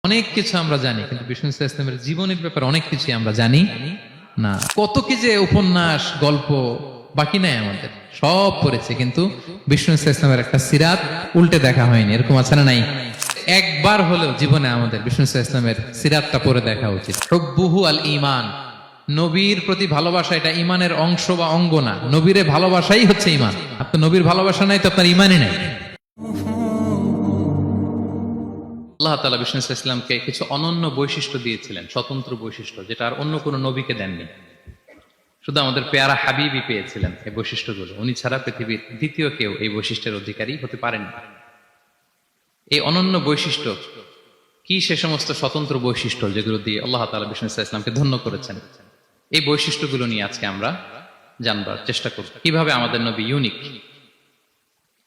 অনেক কিছু আমরা জানি, কিন্তু বিষ্ণু ইসলামের জীবনের ব্যাপারে অনেক কিছু আমরা জানি না। কত কি যে উপন্যাস গল্প বাকি নাই আমাদের, সব পড়েছে, কিন্তু বিষ্ণু ইসলামের একটা সিরাত উল্টে দেখা হয়নি। এরকম আছে না নাই? একবার হলেও জীবনে আমাদের বিষ্ণু ইসলামের সিরাতটা পড়ে দেখা উচিত। হুব্বুহু আল ঈমান, নবীর প্রতি ভালোবাসা এটা ইমানের অংশ বা অঙ্গ না। নবীরে ভালোবাসাই হচ্ছে ইমান। আপনার নবীর ভালোবাসা নাই তো আপনার ইমানই নাই। আল্লাহ তাআলা বিষ্ণু ইসলামকে কিছু অনন্য বৈশিষ্ট্য দিয়েছিলেন, স্বতন্ত্র বৈশিষ্ট্য, যেটা আর অন্য কোনো নবীকে দেননি। শুধু আমাদের পেয়ারা হাবিবই পেয়েছিলেন এই বৈশিষ্ট্যগুলো। উনি ছাড়া পৃথিবীর দ্বিতীয় কেউ এই বৈশিষ্ট্যের অধিকারী হতে পারেন না। এই অনন্য বৈশিষ্ট্য কি? সে সমস্ত স্বতন্ত্র বৈশিষ্ট্য যেগুলো দিয়ে আল্লাহ তাআলা বিষ্ণু ইসলামকে ধন্য করেছেন। এই বৈশিষ্ট্যগুলো নিয়ে আজকে আমরা জানবার চেষ্টা করব, কিভাবে আমাদের নবী unique,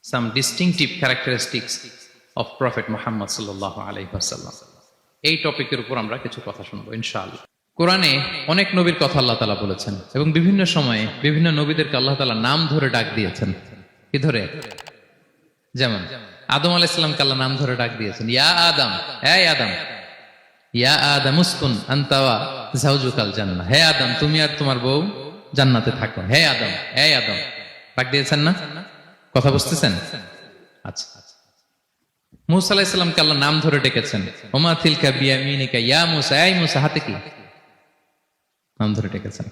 some distinctive characteristics of prophet Muhammad সাল্লাল্লাহু আলাইহি ওয়াসাল্লাম। এই টপিকের উপর আমরা কিছু কথা শুনবো ইনশাআল্লাহ। কোরআনে অনেক নবীর কথা আল্লাহ তাআলা বলেছেন এবং বিভিন্ন সময়ে বিভিন্ন নবীদেরকে আল্লাহ তাআলা নাম ধরে ডাক দিয়েছেন। কি ধরে? যেমন আদম আলাইহিস সালামকে আল্লাহ নাম ধরে ডাক দিয়েছেন, ইয়া আদম, এই আদম, ইয়া আদম উসকুন আনতা ওয়া যাওজুকাল জান্নাহ, হে আদম তুমি আর তোমার বউ জান্নাতে থাকো, হে আদম, এই আদম। ডাক দিয়েছেন না? কথা বুঝতেছেন? আচ্ছা। মুসা আলাইহিস সালামকে আল্লাহ নাম ধরে ডেকেছেন, ওমা তিলকা বিয়ামিনিকা ইয়া মুসা, এই মুসা হাতে কি? নাম ধরে ডেকেছেন।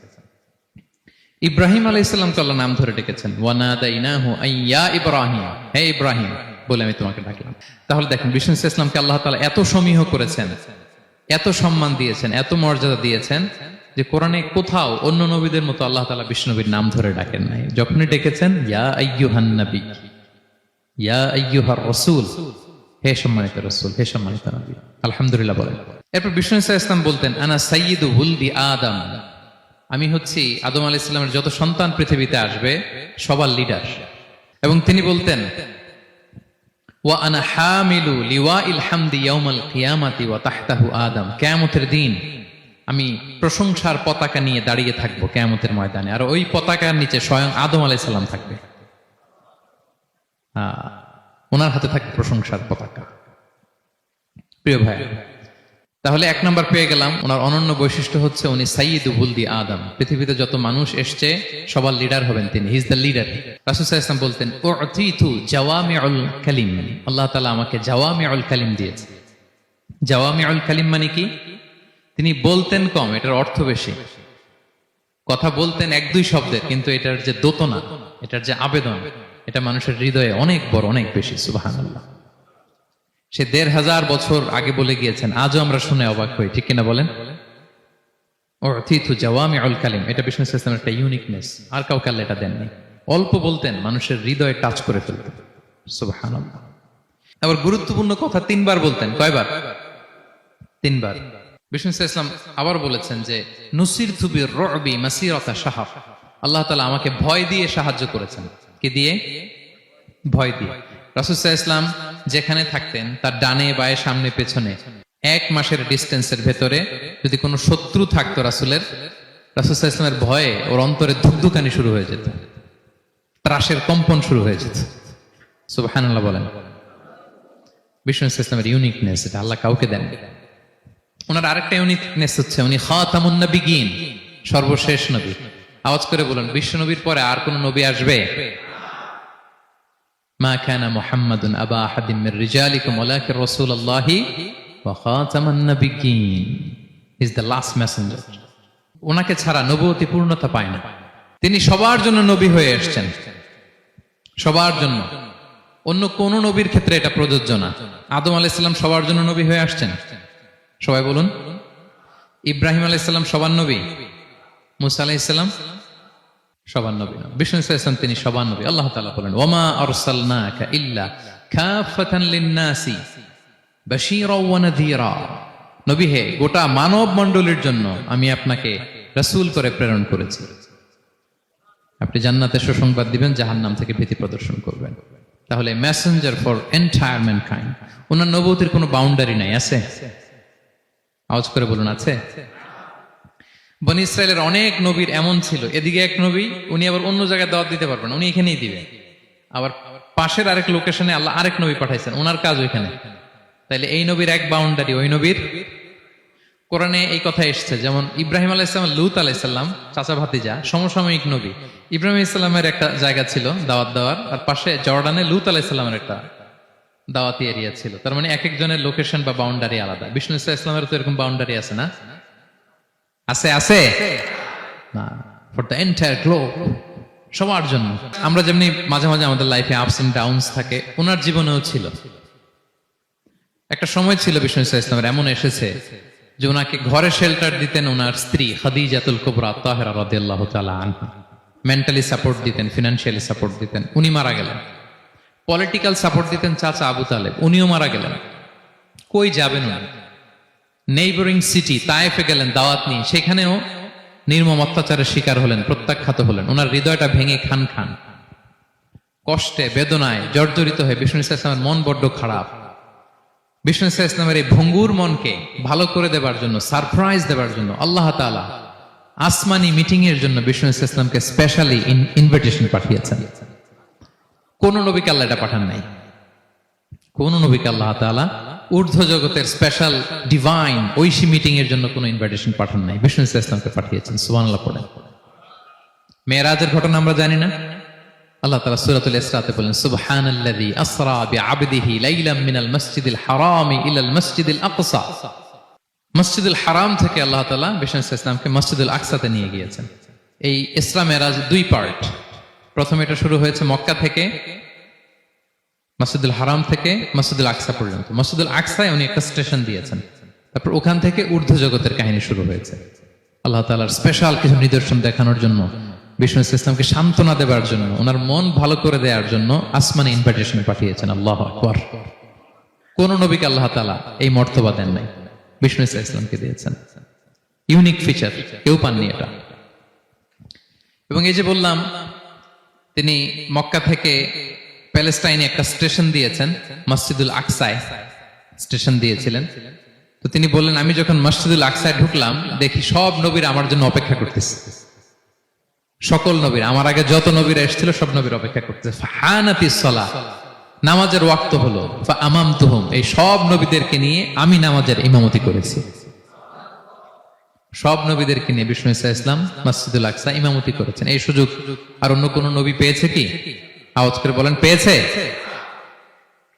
ইব্রাহিম আলাইহিস সালামকে আল্লাহ নাম ধরে ডেকেছেন, ওয়ানাদাইনাহু আইয়া ইব্রাহিম, হে ইব্রাহিম বলে আমি তোমাকে ডাকলাম। তাহলে দেখেন বিষ্ণু ইসলামকে আল্লাহ তাআলা এত সমীহ করেছেন, এত সম্মান দিয়েছেন, এত মর্যাদা দিয়েছেন যে কোরআনে কোথাও অন্য নবীদের মতো আল্লাহ তাআলা বিষ্ণু নবীর নাম ধরে ডাকেন নাই। যখনই ডেকেছেন ইয়া আইয়ুহান নবী, ইয়া আইয়ুহার রাসূল, হে সম্মানিত রাসূল, হে সম্মানিত নবী। আলহামদুলিল্লাহ বলেন। এরপর বিষ্ণু ইসলাম বলতেন, আনা সাইয়্যিদু উলদি আদম, আমি হচ্ছি আদম আলাইহিস সালামের যত সন্তান পৃথিবীতে আসবে সবার লিডার। এবং তিনি বলতেন, ওয়া আনা হামিলু লিওয়াইল হামদি ইয়াউমাল কিয়ামাতি ওয়া তাহতাহু আদম, কিয়ামতের দিন আমি প্রশংসার পতাকা নিয়ে দাঁড়িয়ে থাকবো কিয়ামতের ময়দানে, আর ওই পতাকার নিচে স্বয়ং আদম আলাইহিস সালাম থাকবে। ওনার হাতে থাকবে প্রশংসার পতাকা। প্রিয় ভাই, তাহলে এক নাম্বার পেয়ে গেলাম, ওনার অনন্য বৈশিষ্ট্য হচ্ছে উনি সাইয়্যিদু উলদি আদম। পৃথিবীতে যত মানুষ এসছে সবার লিডার হবেন তিনি, হি ইজ দ্য লিডার। রাসূল সাল্লাল্লাহু আলাইহি ওয়াসাল্লাম বলতেন, উতিতু জাওয়ামিউল কালিম, আল্লাহ তাআলা আমাকে জাওয়ামিউল কালিম দিয়েছে। জাওয়ামিউল কালিম মানে কি? তিনি বলতেন কম, এটার অর্থ বেশি। কথা বলতেন এক দুই শব্দের, কিন্তু এটার যে দোতনা, এটার যে আবেদন, এটা মানুষের হৃদয়ে অনেক বড়, অনেক বেশি। সুবহানাল্লাহ। সে ১৫০০ বছর আগে বলে গিয়েছেন, আজও আমরা শুনে অবাক হই, ঠিক কিনা বলেন? উতিতু জাওয়ামিউল কালিম, এটা বিষ্ণু ইসলামের একটা ইউনিকনেস, আর কাউকে আল্লাহ এটা দেননি। অল্প বলতেন, মানুষের হৃদয়ে টাচ করে ফেলতেন। সুবহানাল্লাহ। আবার গুরুত্বপূর্ণ কথা ৩ বার বলতেন। কয়বার? ৩ বার। বিষ্ণু ইসলাম আবার বলেছেন যে নুসিরতু বির-রু'বি মাসিরাতা শাহর, আল্লাহ তাআলা আমাকে ভয় দিয়ে সাহায্য করেছেন। কি দিয়ে? ভয় দিয়ে। রাসূল সাল্লাল্লাহু আলাইহি ওয়াসাল্লাম যেখানে থাকতেন তার ডানে বায়ে সামনে পেছনে 1 মাসের ডিস্টেন্সের ভেতরে যদি কোনো শত্রু থাকতো রাসূলের, রাসূল সাল্লাল্লাহু আলাইহি ওয়াসাল্লামের ভয়ে ওর অন্তরে ধুকধুকানি শুরু হয়ে যেত, ত্রাসের কম্পন শুরু হয়ে যেত। সুবহানাল্লাহ বলেন। বিষ্ণু ইসলামের ইউনিকনেস, এটা আল্লাহ কাউকে দেন। ওনার আরেকটা ইউনিকনেস হচ্ছে উনি খাতামুন নবিয়্যিন, সর্বশেষ নবী। আওয়াজ করে বলুন, বিশ্ব নবীর পরে আর কোন নবী আসবে? মা কানা মুহাম্মাদুন আবা আহাদিম মির রিজালিকুম ওয়ালাকিন রাসূলুল্লাহি ওয়া খাতামান নবিয়্যিন, ইজ দ্য লাস্ট মেসেঞ্জার। ওনাকে ছাড়া নবুয়তি পূর্ণতা পায় না। তিনি সবার জন্য নবী হয়ে এসেছেন, সবার জন্য। অন্য কোন নবীর ক্ষেত্রে এটা প্রযোজ্য না। আদম আলাইহিস সালাম সবার জন্য নবী হয়ে আসছেন, সবাই বলুন। ইব্রাহিম আলাইহিস সালাম সবার নবী, মুসা আলাইহিস সালাম সবার নবী না। বিষ্ণু ইসলাম তিনি সবার নবী। আল্লাহ তাআলা বলেন, ওয়ামা আরসালনাকা ইল্লা কাফাতান লিন-নাসি বাশীরা ওয়া নাযীরা, নবী হে, গোটা মানব মণ্ডলীর জন্য আমি আপনাকে রাসূল করে প্রেরণ করেছি। আপনি জান্নাতের সুসংবাদ দিবেন, জাহান্নাম থেকে ভীতি প্রদর্শন করবেন। তাহলে মেসেঞ্জার ফর এন্টায়ার ম্যানকাইন্ড। ওনার নবুয়তির কোনো বাউন্ডারি নাই, আছে? আওয়াজ করে বলুন, আছে? বনি ইসরায়েলের অনেক নবীর এমন ছিল, এদিকে এক নবী, উনি আবার অন্য জায়গায় দাওয়াত দিতে পারবেন, উনি এখানেই দিবেন। আবার পাশের আরেক লোকেশনে আল্লাহ আরেক নবী পাঠাইছেন, ওনার কাজ ওইখানে। তাইলে এই নবীর এক বাউন্ডারি, ওই নবীর। কোরআনে এই কথা এসছে, যেমন ইব্রাহিম আলাইহিসসালাম, লূত আলাইহিসসালাম চাচা ভাতিজা, সমসাময়িক নবী। ইব্রাহিম ইসলামের একটা জায়গা ছিল দাওয়াত দেওয়ার, আর পাশে জর্ডানে লূত আলাইহিসসালামের একটা দাওয়াতি এরিয়া ছিল। তার মানে এক একজনের লোকেশন বা বাউন্ডারি আলাদা। বিষ্ণু ইসলামের তো এরকম বাউন্ডারি আছে না? আছে আছে না, ফর দ্য এন্টায়ার গ্লোব, সবার জন্য। আমরা যেমনি মাঝে মাঝে আমাদের লাইফে আপস এন্ড ডাউনস থাকে, ওনার জীবনেও ছিল। একটা সময় ছিল বিষ্ণু ইসলামের এমন এসেছে যে ওনাকে ঘরে শেল্টার দিতেন ওনার স্ত্রী খাদিজাতুল কুবরা তাহেরা রাদিয়াল্লাহু তাআলা আনহা, মেন্টালি সাপোর্ট দিতেন, ফিনান্সিয়ালি সাপোর্ট দিতেন। উনি মারা গেলেন। পলিটিক্যাল সাপোর্ট দিতেন চাচা আবু তালেব, উনিও মারা গেলেন। কই যাবেন উনি? নেইবরিং সিটি তায়েফে গেলেন দাওয়াত নিয়ে, সেখানেও নির্মম অত্যাচারের শিকার হলেন, প্রত্যাখ্যাত হলেন। ওনার হৃদয়টা ভেঙে খান খান, কষ্টে বেদনায় জর্জরিত হয়ে বিষ্ণু ইসলামের মন বড্ড খারাপ। বিষ্ণু ইসলামের এই ভঙ্গুর মনকে ভালো করে দেবার জন্য, সারপ্রাইজ দেবার জন্য আল্লাহ তাআলা আসমানি মিটিং এর জন্য বিষ্ণু ইসলামকে স্পেশালি ইনভিটেশন পাঠিয়েছেন। কোন নবীকে আল্লাহ এটা পাঠান নাই। কোন নবীকে আল্লাহ তাআলা ঊর্ধ্ব জগতের স্পেশাল ডিভাইন ঐশী মিটিং এর জন্য কোন ইনভিটেশন পাঠান নাই, বিষ্ণু ইসলামকে পাঠিয়েছেন। সুবহানাল্লাহ পড়েন। মেরাজের ঘটনা আমরা জানি না? আল্লাহ তাআলা সূরাতুল ইসরাতে বলেন, সুবহানাল্লাযী আসরা বিআবদিহি লাইলাম মিনাল মাসজিদিল হারামি ইলাল মাসজিদিল আকসা। মসজিদুল হারাম থেকে আল্লাহ তাআলা বিষ্ণু ইসলামকে মসজিদুল আকসাতে নিয়ে গিয়েছেন। এই ইসরা মেরাজ দুই পার্ট। প্রথমে এটা শুরু হয়েছে মক্কা থেকে, মসজিদুল হারাম থেকে মসজিদুল আকসা পর্যন্ত। মসজিদুল আকসায় উনি একটা স্টেশন দিয়েছেন, তারপর ওখান থেকে ঊর্ধ্ব জগতের কাহিনী শুরু হয়েছে। আল্লাহ তাআলার স্পেশাল কিছু নিদর্শন দেখানোর জন্য, বিষ্ণু ইসলামকে সান্ত্বনা দেবার জন্য, ওনার মন ভালো করে দেওয়ার জন্য আসমানে ইনভিটেশন পাঠিয়েছেন। আল্লাহু আকবার। কোন নবীকে আল্লাহ তাআলা এই মর্তবা দেন নাই, বিষ্ণু ইসলামকে দিয়েছেন। ইউনিক ফিচার, কেউ পাননি এটা। এবং এই যে বললাম, তিনি মক্কা থেকে প্যালেস্টাইনে একটা স্টেশন দিয়েছেন, মসজিদুল আকসায় স্টেশন দিয়েছিলেন। তো তিনি বললেন, আমি যখন মসজিদুল আকসায় ঢুকলাম, দেখি সব নবীরা আমার জন্য অপেক্ষা করতেছে। সকল নবীর, আমার আগে যত নবীরা এসেছিল সব নবীর অপেক্ষা করতেছে। ফাহানাতিস সালাহ, নামাজের ওয়াক্ত হলো। ফাআমামতুহুম, এই সব নবীদেরকে নিয়ে আমি নামাজের ইমামতি করেছি। সব নবীদেরকে নিয়ে বিষ্ণু ইসলাম মসজিদুল আকসা ইমামতি করেছেন। এই সুযোগ আর অন্য কোন নবী পেয়েছে কি? আওয়াজ করে বলেন, পেয়েছে?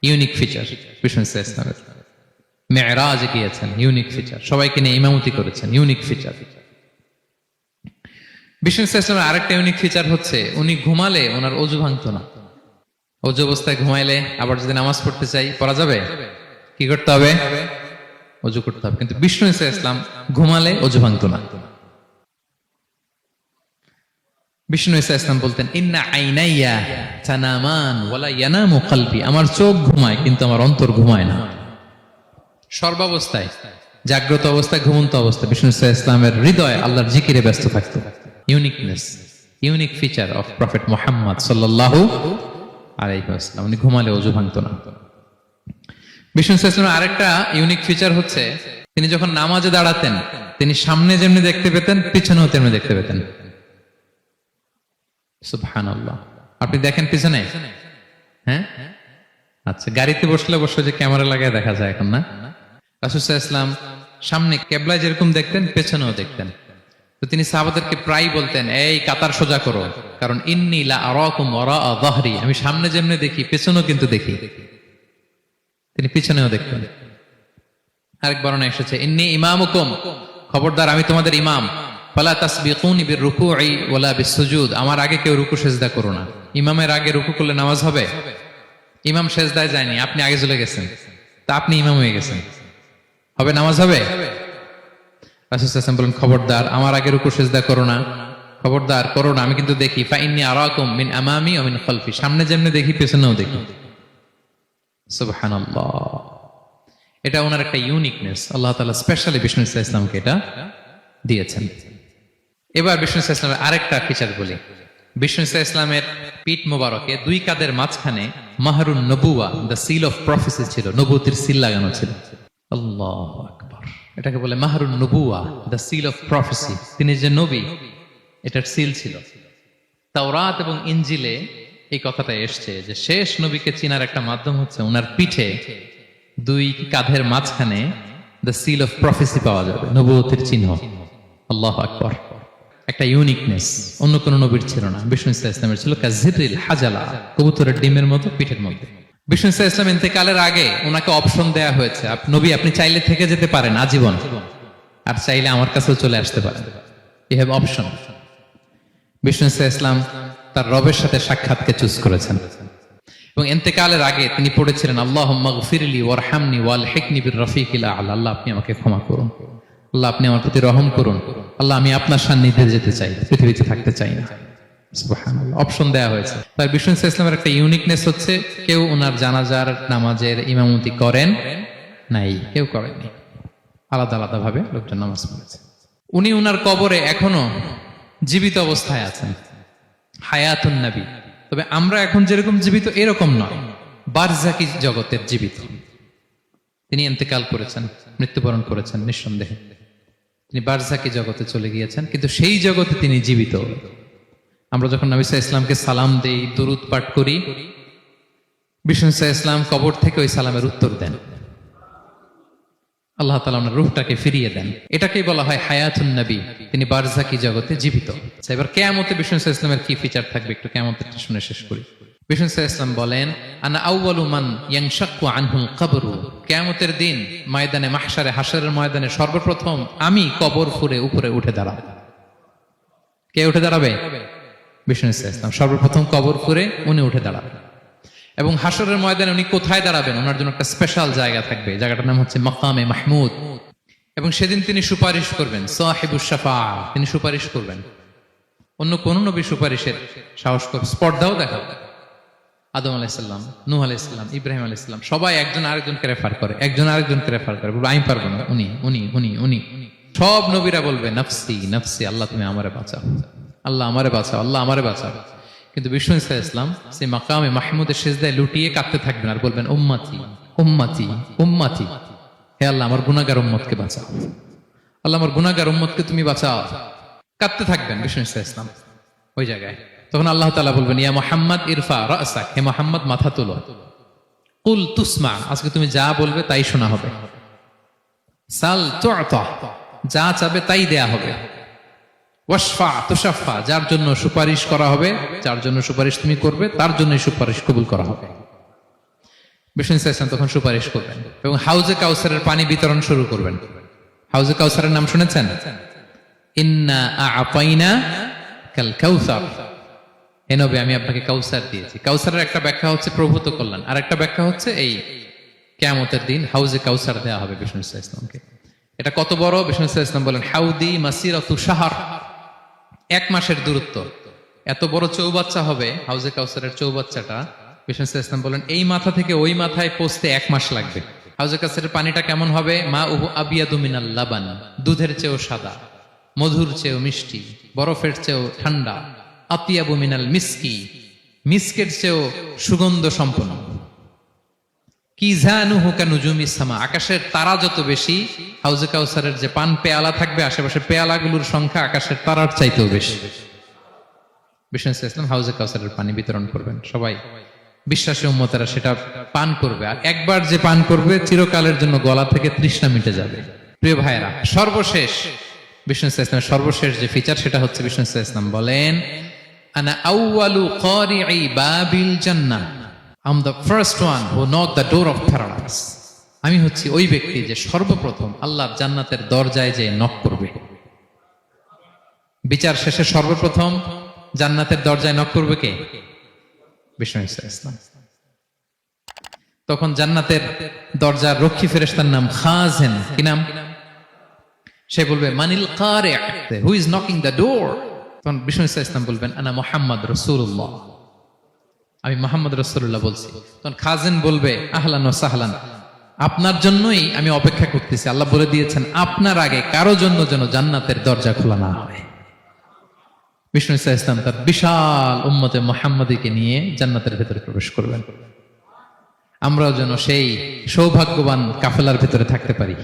ইউনিক ফিচার বিষ্ণু ইসলামের। মেরাজে গিয়েছেন, ইউনিক ফিচার। সবাইকে নিয়ে ইমামতি করেছেন, ইউনিক ফিচার। বিষ্ণু ইসলামের আরেকটা ইউনিক ফিচার হচ্ছে, উনি ঘুমালে ওনার অজু ভাঙতো না। অজু অবস্থায় ঘুমাইলে আবার যদি নামাজ পড়তে চাই, পড়া যাবে? কি করতে হবে? অজু করতে হবে। কিন্তু বিষ্ণু ইসলাম ঘুমালে অজু ভাঙতো না। বিষ্ণু ইসলাম বলতেন, ইন্না আইনাইয়া তানামান ওয়ালা ইয়ানামু কলবি, আমার চোখ ঘুমায় কিন্তু আমার অন্তর ঘুমায় না। সর্বাবস্থায়, জাগ্রত অবস্থায়, ঘুমন্ত অবস্থায় বিষ্ণু ইসলামের হৃদয় আল্লাহর জিকিরে ব্যস্ত থাকতো। Uniqueness, unique feature of prophet Muhammad সাল্লাল্লাহু আলাইহি ওয়াসাল্লাম। উনি ঘুমালে অজু ভাঙতো না। বিষ্ণু ইসলামের আরেকটা ইউনিক ফিচার হচ্ছে, তিনি যখন নামাজে দাঁড়াতেন, তিনি সামনে যেমনি দেখতে পেতেন, পিছনেও তেমনি দেখতে পেতেন। সুবহানাল্লাহ। আপনি দেখেন পিছনে? হ্যাঁ, আচ্ছা। গাড়িতে বসলে অবশ্য যে ক্যামেরা লাগায় দেখা যায় এখন, না? রাসূল সাল্লাল্লাহু আলাইহি ওয়াসাল্লাম সামনে কেবলায় যেরকম দেখতেন, পেছনেও দেখতেন। তো তিনি সাহাবাদেরকে প্রায় বলতেন, এই কাতার সোজা করো, কারণ ইন্নী লা আরাকুম ওয়ারাআ যাহরি, আমি সামনে যেমনি দেখি পেছনেও কিন্তু দেখি। তিনি পিছনেও দেখতেন। আরেক বর্ণনা এসেছে, ইন্নী ইমামুকুম, খবরদার আমি তোমাদের ইমাম। ফালা তাসবিকুনি বিররুকুই ওয়ালা বিসসুজুদ, আমার আগে কেউ রুকু সিজদা করো না। ইমামের আগে রুকু করলে নামাজ হবে? ইমাম সিজদায় যায়নি, আপনি আগে চলে গেছেন, তা আপনি ইমাম হয়ে গেছেন, হবে? নামাজ হবে? রাসূল সাল্লাল্লাহু আলাইহি ওয়াসাল্লাম বলেন, খবরদার আমার আগে রুকু সিজদা করো না, খবরদার করো না, আমি কিন্তু দেখি। ফা ইন্নী আরাকুম মিন আমামি ওয়া মিন খালফি, সামনে যেমনি দেখি পেছনেও দেখি। সুবহানাল্লাহ। এটা ওনার একটা ইউনিকনেস, আল্লাহ তাআলা স্পেশালি বিষ্ণু ইসলামকে এটা দিয়েছেন। এবার বিষ্ণু ইসলামের আরেকটা ফিচার বলি। বিষ্ণু ইসলামের পিঠ মোবারকে দুই কাঁধের মাঝখানে মাহরুন নবুয়া, দ্য সিল অফ প্রফেসি ছিল, নবুয়তের সিল লাগানো ছিল। আল্লাহু আকবার। এটাকে বলে মাহরুন নবুয়া, দ্য সিল অফ প্রফেসি। তিনি যে নবী, এটার সিল ছিল। তাওরাত এবং ইনজিলে এই কথাটা এসছে যে শেষ নবীকে চিনার একটা মাধ্যম হচ্ছে ওনার পিঠে দুই কাঁধের মাঝখানে দ্য সিল অফ প্রফেসি পাওয়া যাবে, নবুয়তের চিহ্ন। আল্লাহু আকবার। একটা ইউনিকনেস অন্য কোন নবীর ছিল না, বিষ্ণু ইসলামের ছিল কাযিরিল হাজালা, কবুতরের ডিমের মতো পিঠের মধ্যে। বিষ্ণু ইসলাম ইন্তেকালের আগে ওনাকে অপশন দেয়া হয়েছে, নবী আপনি চাইলে থেকে যেতে পারেন আজীবন, আর চাইলে আমার কাছেও চলে আসতে পারেন, ইউ হ্যাভ অপশন। বিষ্ণু ইসলাম তার রবের সাথে সাক্ষাৎকে চুজ করেছেন এবং ইন্তেকালের আগে তিনি পড়েছিলেন আল্লাহুম্মা গফিরলি ওয়ারহামনি ওয়ালহিকনি বির রফিকিল আ'লা, আল্লাহ আপনি আমাকে ক্ষমা করুন, আল্লাহ আপনি আমার প্রতি রহম করুন, আল্লাহ আমি আপনার সান্নিধ্যে যেতে চাই, পৃথিবীতে থাকতে চাই না। সুবহানাল্লাহ, অপশন দেয়া হয়েছে। তাই বিষ্ণু ইসলামের একটা ইউনিকনেস হচ্ছে কেউ ওনার জানাজার নামাজের ইমামতি করেন নাই, কেউ করেননি, আলাদা আলাদা ভাবে লোকজন নামাজ পড়েছে। উনি উনার কবরে এখনো জীবিত অবস্থায় আছেন, হায়াতুন নবী। তবে আমরা এখন যেরকম জীবিত এরকম নয়, বারজাকি জগতের জীবিত। তিনি ইন্তেকাল করেছেন, মৃত্যুবরণ করেছেন নিঃসন্দেহে, তিনি বারজাকি জগতে চলে গিয়েছেন, কিন্তু সেই জগতে তিনি জীবিত। আমরা যখন নবী সাল্লাল্লাহু আলাইহি ওয়াসাল্লামকে সালাম দেই, দুরূদ পাঠ করি, বিষ্ণু সাল্লাল্লাহু আলাইহি ওয়াসাল্লাম কবর থেকে ওই সালামের উত্তর দেন, আল্লাহ তাআলা ওনার রূহটাকে ফিরিয়ে দেন। এটাকেই বলা হয় হায়াতুন নবী, তিনি বারজাকি জগতে জীবিত। এবার কিয়ামতে বিষ্ণু সাল্লাল্লাহু আলাইহি ওয়াসাল্লামের কি ফিচার থাকবে একটু কিয়ামতেরটা শুনে শেষ করি। বিষ্ণু সাল্লাল্লাহু আলাইহি ওয়াসাল্লাম বলেন আনা আউয়ালু মান ইয়ানশাক্কু আনহুল কবরু, কিয়ামতের দিন ময়দানে মাহশারে, হাশরের ময়দানে সর্বপ্রথম আমি কবর ফুঁড়ে উপরে উঠে দাঁড়াবো। কে উঠে দাঁড়াবে? বিষ্ণু সাল্লাল্লাহু আলাইহি ওয়াসাল্লাম সর্বপ্রথম কবর ফুঁড়ে উনি উঠে দাঁড়াবেন। এবং হাশরের ময়দানে উনি কোথায় দাঁড়াবেন, ওনার জন্য একটা স্পেশাল জায়গা থাকবে, জায়গাটার নাম হচ্ছে মাকামে মাহমুদ। এবং সেদিন তিনি সুপারিশ করবেন, সাহিবুশ শাফাআহ, তিনি সুপারিশ করবেন। অন্য কোন নবী সুপারিশের সাহস করবে, স্পর্ধাও দেখাবে। আদম আলাইহিস সালাম, নূহ আলাইহিস সালাম, ইব্রাহিম আলাইহিস সালাম সবাই একজন আরেকজনকে রেফার করে, একজন আরেকজনকে রেফার করে, বলবে আমি পারবো না, উনি উনি উনি উনি। সব নবীরা বলবে নাফসি নাফসি, আল্লাহ তুমি আমারে বাঁচাও, আল্লাহ আমারে বাঁচাও, আল্লাহ আমারে বাঁচাও। কিন্তু বিষ্ণু ইসলাম সেই মাকামে মাহমুদের সিজদায় লুটিয়ে কাঁদতে থাকবেন আর বলবেন উম্মতি উম্মতি উম্মতি, হে আল্লাহ আমার গুনাহগার উম্মতকে বাঁচাও, আল্লাহ আমার গুনাহগার উম্মতকে তুমি বাঁচাও। কাঁদতে থাকবেন বিষ্ণু ইসলাম ওই জায়গায়। তখন আল্লাহ তাআলা বলবেন ইয়া মুহাম্মদ ইরফা রাসাক, হে মুহাম্মদ মাথা তোলো, কুল তুসমা, আজকে তুমি যা বলবে তাই শোনা হবে, সাল তু'তা, যা চাবে তাই দেয়া হবে, ওয়াশফা তুশাফা, যার জন্য সুপারিশ করা হবে, যার জন্য সুপারিশ তুমি করবে তার জন্য সুপারিশ কবুল করা হবে। বিষ্ণু ইসলাম তখন সুপারিশ করবেন এবং হাউজে কাউসারের পানি বিতরণ শুরু করবেন। হাউজে কাউসারের নাম শুনেছেন? ইন্না আ'তাইনা কাল কাউসার, হে নবী আমি আপনাকে কাউসার দিয়েছি। কাউসারের একটা ব্যাখ্যা হচ্ছে প্রভূত কল্যাণ, আর একটা ব্যাখ্যা হচ্ছে এই কিয়ামতের দিন হাউজে কাউসার দেওয়া হবে বিষ্ণু ইসলামকে। এটা কত বড়? বিষ্ণু ইসলাম বলেন হাউদি মাসিরাতু শাহর, 1 মাসের দূরত্ব। এত বড় চৌবাচ্চা হবে হাউজে কাউসারের চৌবাচ্চাটা। বিষ্ণু ইসলাম বলেন এই মাথা থেকে ওই মাথায় পৌঁছতে 1 মাস লাগবে। হাউজে কাউসারের পানিটা কেমন হবে? মা উহু আবিয়াদু মিনাল লাবান, দুধের চেয়েও সাদা, মধুর চেয়েও মিষ্টি, বরফের চেয়েও ঠান্ডা, আতিয়াবু মিনাল মিসকি, মিসকের চেয়েও সুগন্ধ সম্পন্ন, কিজানুহু কানুজুমিস সামা, আকাশের তারা যত বেশি, হাউজে কাউসারের যে পান পেয়ালা থাকবে আশেপাশে পেয়ালাগুলোর সংখ্যা আকাশের তারার চাইতেও বেশি। বিষ্ণু ইসলাম হাউজে কাউসারের পানি বিতরণ করবেন, সবাই বিশ্বাসী উম্মতেরা সেটা পান করবে, আর একবার যে পান করবে চিরকালের জন্য গলা থেকে তৃষ্ণা মিটে যাবে। প্রিয় ভাইয়েরা, সর্বশেষ বিষ্ণু ইসলামের সর্বশেষ যে ফিচার সেটা হচ্ছে বিষ্ণু ইসলাম বলেন আনা আউয়ালু কারিই বাবিল জান্নাহ, I'm the first one who knocked the door of paradise. আমি হচ্ছি ওই ব্যক্তি যে সর্বপ্রথম আল্লাহর জান্নাতের দরজায় যে নক করবে। বিচার শেষে সর্বপ্রথম জান্নাতের দরজায় নক করবে কে? বিষ্ণু ইসলাম। তখন জান্নাতের দরজার রক্ষী ফেরেশতার নাম খাজেন, কি নাম? সে বলবে মানিল কারি, who is knocking the door? তখন বিষ্ণু ইসলাম বলবেন আনা মুহাম্মদ রাসূলুল্লাহ, আমি মুহাম্মদ রাসূলুল্লাহ বলছি। তখন খাজেন বলবে আহলান ওয়া সাহলান, আপনার জন্যই আমি অপেক্ষা করতেছি, আল্লাহ বলে দিয়েছেন আপনার আগে কারো জন্য যেন জান্নাতের দরজা খোলা না হয়। বিষ্ণু ইসলাম তার বিশাল উম্মতে মুহাম্মাদীকে নিয়ে জান্নাতের ভেতরে প্রবেশ করবেন। আমরাও যেন সেই সৌভাগ্যবান কাফেলার ভেতরে থাকতে পারি,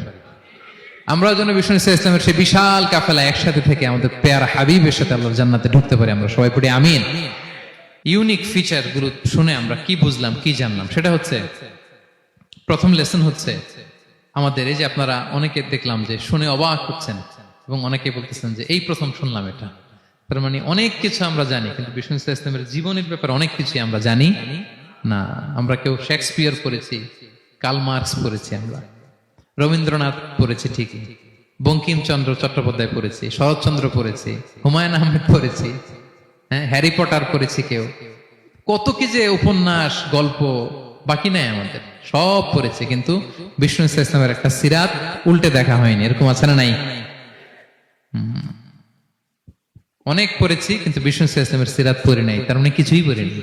আমরাও যেন বিষ্ণু ইসলামের সেই বিশাল কাফেলা একসাথে থেকে আমাদের পেয়ারা হাবিবের সাথে আল্লাহর জান্নাতে ঢুকতে পারি। আমরা সবাই পড়ি আমিন। ইউনিক ফিচার গুলো শুনে আমরা কি বুঝলাম, কি জানলাম? সেটা হচ্ছে প্রথম লেসন হচ্ছে আমাদের, এই যে আপনারা অনেকে দেখলাম যে শুনে অবাক হচ্ছেন এবং অনেকে বলতেছেন যে এই প্রথম শুনলাম এটা। তার মানে অনেক কিছু আমরা জানি, কিন্তু বিষ্ণু ইসলামের জীবনের ব্যাপারে অনেক কিছুই আমরা জানি না। আমরা কেউ শেক্সপিয়ার পড়েছি, কার্ল মার্কস পড়েছি, আমরা রবীন্দ্রনাথ পড়েছি ঠিকই, বঙ্কিমচন্দ্র চট্টোপাধ্যায় পড়েছি, শরৎচন্দ্র পড়েছি, হুমায়ুন আহমেদ পড়েছি, হ্যাঁ, হ্যারি পটার পড়েছি, কেউ কত কি যে উপন্যাস গল্প বাকি নাই আমাদের, সব পড়েছে, কিন্তু বিষ্ণু ইসলামের একটা সিরাত উল্টে দেখা হয়নি। এরকম আছে না নাই? অনেক পড়েছি কিন্তু বিষ্ণু ইসলামের সিরাত পড়ি নাই, তার মানে কিছুই পড়িনি।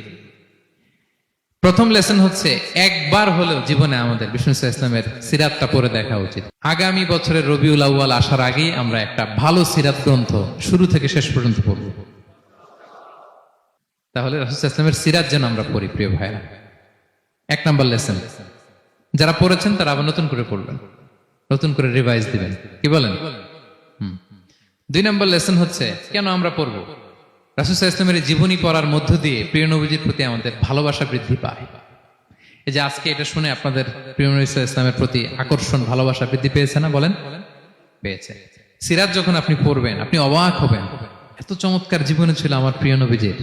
প্রথম লেসন হচ্ছে একবার হলেও জীবনে আমাদের বিষ্ণু ইসলামের সিরাতটা পড়ে দেখা উচিত। আগামী বছরের রবিউল আউয়াল আসার আগেই আমরা একটা ভালো সিরাত গ্রন্থ শুরু থেকে শেষ পর্যন্ত পড়ব। তাহলে রাসূল ইসলামের সিরাত যেন আমরা পড়ি প্রিয় ভাইরা। এক নাম্বার লেসন, যারা পড়েছেন তারা আবার নতুন করে পড়বেন, নতুন করে রিভাইজ দিবেন, কি বলেন? দুই নম্বর লেসন হচ্ছে কেন আমরা পড়ব? রাসূল ইসলামের জীবনী পড়ার মধ্য দিয়ে প্রিয় নবীজির প্রতি আমাদের ভালোবাসা বৃদ্ধি পায়। এই যে আজকে এটা শুনে আপনাদের প্রিয় নবী ইসলামের প্রতি আকর্ষণ, ভালোবাসা বৃদ্ধি পেয়েছে না? বলেন, পেয়েছে। সিরাত যখন আপনি পড়বেন আপনি অবাক হবেন, এত চমৎকার জীবনে ছিল আমার প্রিয় নবীজির,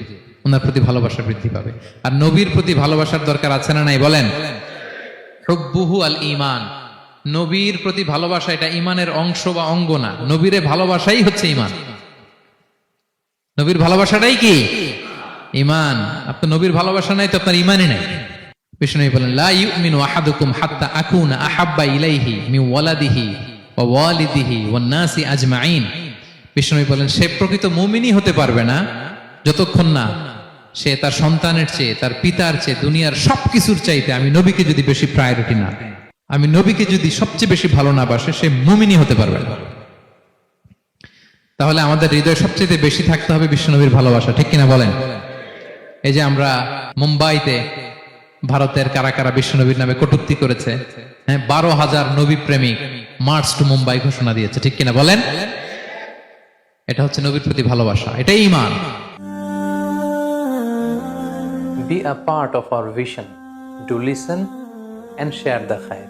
ওনার প্রতি ভালোবাসা বৃদ্ধি পাবে। আর নবীর প্রতি ভালোবাসার দরকার আছে না নাই? বলেন, হুব্বুহু আল ঈমান, নবীর প্রতি ভালোবাসা এটা ঈমানের অংশ বা অঙ্গ না, নবীরে ভালোবাসাই হচ্ছে ঈমান। নবীর ভালোবাসাটাই কি? ঈমান। আপনার নবীর ভালোবাসা নাই তো আপনার ঈমানই নাই। বিষ্ণু বলেন, লা ইউমিনু আহাদুকুম হাত্তা আকুনা আহাব্বা ইলাইহি মিন ওয়ালাদিহি ওয়া ওয়ালিদিহি ওয়ান নাসি আজমাইন। বিষ্ণু বলেন, সে প্রকৃত মুমিনই হতে পারবে না যতক্ষণ না সে তার সন্তানের চেয়ে, তার পিতার চেয়ে, দুনিয়ার সবকিছুর চাইতে আমি নবীকে যদি বেশি প্রায়োরিটি না দেয়, আমি নবীকে যদি সবচেয়ে বেশি ভালো না বাসে, সে মুমিনই হতে পারবে না। তাহলে আমাদের হৃদয়ে সবচেয়ে বেশি থাকতে হবে বিশ্বনবীর ভালোবাসা, ঠিক কিনা বলেন? এই যে আমরা মুম্বাইতে ভারতের কারা কারা বিশ্বনবীর নামে কটূক্তি করেছে, হ্যাঁ, 12,000 নবী প্রেমিক মার্চ টু মুম্বাই ঘোষণা দিয়েছে, ঠিক কিনা বলেন? এটা হচ্ছে নবীর প্রতি ভালোবাসা, এটাই ঈমান। Be a part of our vision. Do listen and share the khair.